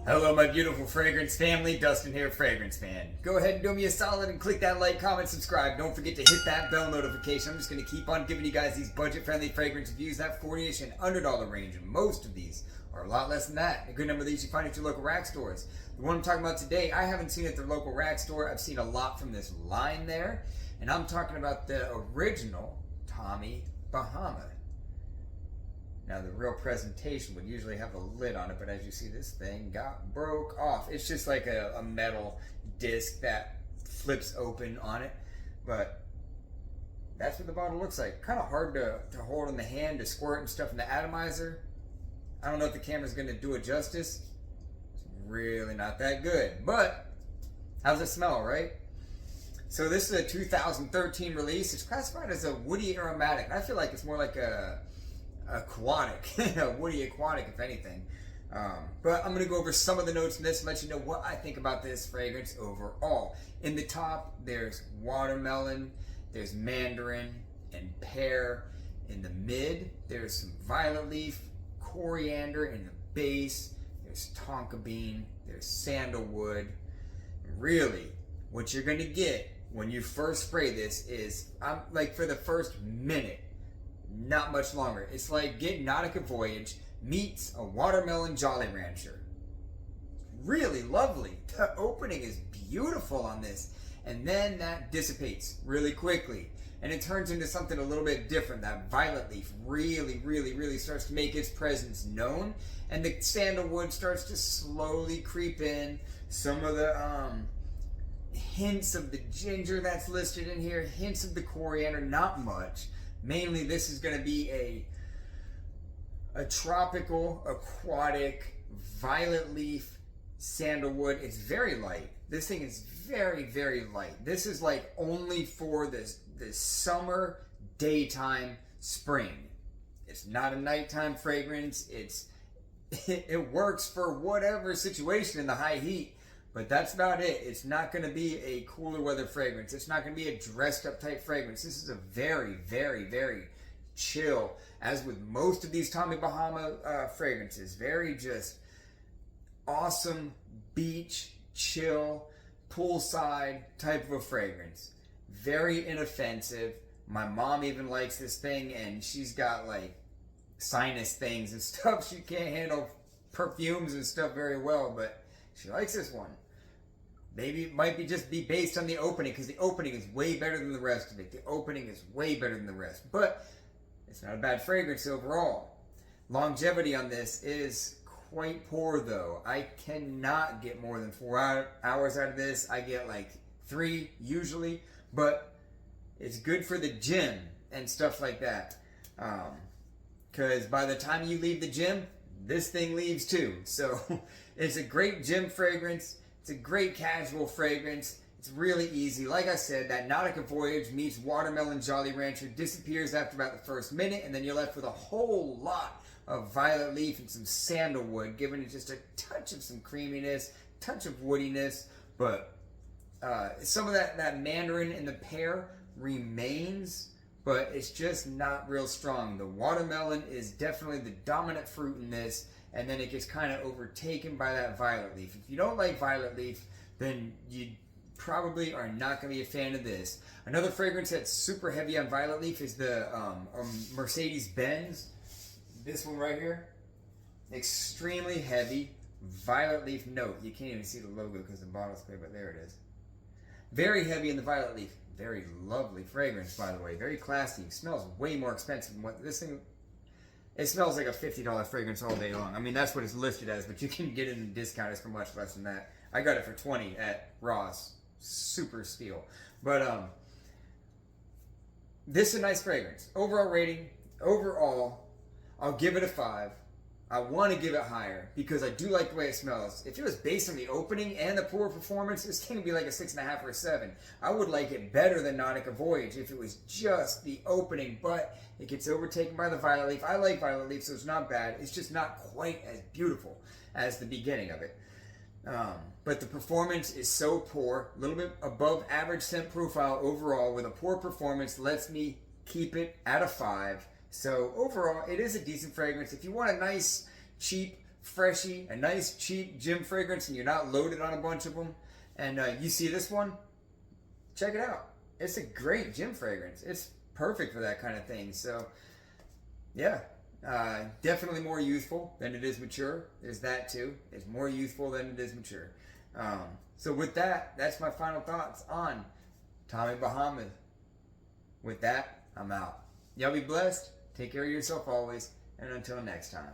Hello my beautiful fragrance family, Dustin here, Fragrance Man. Go ahead and do me a solid and click that like, comment, subscribe. Don't forget to hit that bell notification. I'm just going to keep on giving you guys these budget-friendly fragrance reviews, that $40-ish and $100 range. And most of these are a lot less than that. A good number of these you find at your local rack stores. The one I'm talking about today, I haven't seen at their local rack store. I've seen a lot from this line there. And I'm talking about the original Tommy Bahama. Now the real presentation would usually have a lid on it, but as you see, this thing broke off. It's just like a metal disc that flips open on it, but that's what the bottle looks like. Kind of hard to hold in the hand, to squirt and stuff in the atomizer. I don't know if the camera's going to do it justice. It's really not that good, but how's it smell, right? So this is a 2013 release. It's classified as a woody aromatic. I feel like it's more like a aquatic, a woody aquatic if anything. But I'm going to go over some of the notes in this and let you know what I think about this fragrance overall. In the top, there's watermelon, there's mandarin and pear. In the mid, there's some violet leaf, coriander. In the base, there's tonka bean, there's sandalwood. Really, what you're going to get when you first spray this is, like for the first minute, not much longer. It's like getting Nautica Voyage meets a watermelon Jolly Rancher. Really lovely. The opening is beautiful on this. And then that dissipates really quickly. And it turns into something a little bit different. That violet leaf really starts to make its presence known. And the sandalwood starts to slowly creep in. Some of the hints of the ginger that's listed in here. Hints of the coriander, not much. Mainly, this is going to be a tropical, aquatic, violet leaf, sandalwood. It's very light. This thing is very light. This is like only for this summer, daytime, spring. It's not a nighttime fragrance. It works for whatever situation in the high heat. But that's about it. It's not going to be a cooler weather fragrance. It's not going to be a dressed up type fragrance. This is a very chill, as with most of these Tommy Bahama fragrances. Very just awesome beach, chill, poolside type of a fragrance. Very inoffensive. My mom even likes this thing, and she's got like sinus things and stuff. She can't handle perfumes and stuff very well, but she likes this one. Maybe it might just be based on the opening, because the opening is way better than the rest of it. The opening is way better than the rest. But it's not a bad fragrance overall. Longevity on this is quite poor though. I cannot get more than 4 hours out of this. I get like 3 usually. But it's good for the gym and stuff like that. Because by the time you leave the gym, this thing leaves too. So it's a great gym fragrance. It's a great casual fragrance. It's really easy. Like I said, that Nautica Voyage meets Watermelon Jolly Rancher disappears after about the first minute, and then you're left with a whole lot of violet leaf and some sandalwood, giving it just a touch of some creaminess, touch of woodiness, but some of that mandarin and the pear remains, but it's just not real strong. The watermelon is definitely the dominant fruit in this, and then it gets kind of overtaken by that violet leaf. If you don't like violet leaf, then you probably are not going to be a fan of this. Another fragrance that's super heavy on violet leaf is the Mercedes-Benz. This one right here. Extremely heavy violet leaf note. You can't even see the logo because the bottle's clear, but there it is. Very heavy in the violet leaf. Very lovely fragrance, by the way. Very classy. It smells way more expensive than what this thing... It smells like a $50 fragrance all day long. I mean, that's what it's listed as, but you can get it in discounters for much less than that. I got it for $20 at Ross. Super steal. But this is a nice fragrance. Overall rating, I'll give it a 5. I want to give it higher because I do like the way it smells. If it was based on the opening and the poor performance, this thing would be like a 6.5 or a 7. I would like it better than Nautica Voyage if it was just the opening, but it gets overtaken by the violet leaf. I like violet leaf, so it's not bad. It's just not quite as beautiful as the beginning of it. But the performance is so poor, a little bit above average scent profile overall, with a poor performance lets me keep it at a 5. So overall, it is a decent fragrance. If you want a nice, cheap freshy, a nice cheap gym fragrance, and you're not loaded on a bunch of them, and you see this one, check it out. It's a great gym fragrance. It's perfect for that kind of thing. So, yeah, definitely more youthful than it is mature. There's that too. It's more youthful than it is mature. So with that, that's my final thoughts on Tommy Bahama. With that, I'm out. Y'all be blessed. Take care of yourself always. And until next time.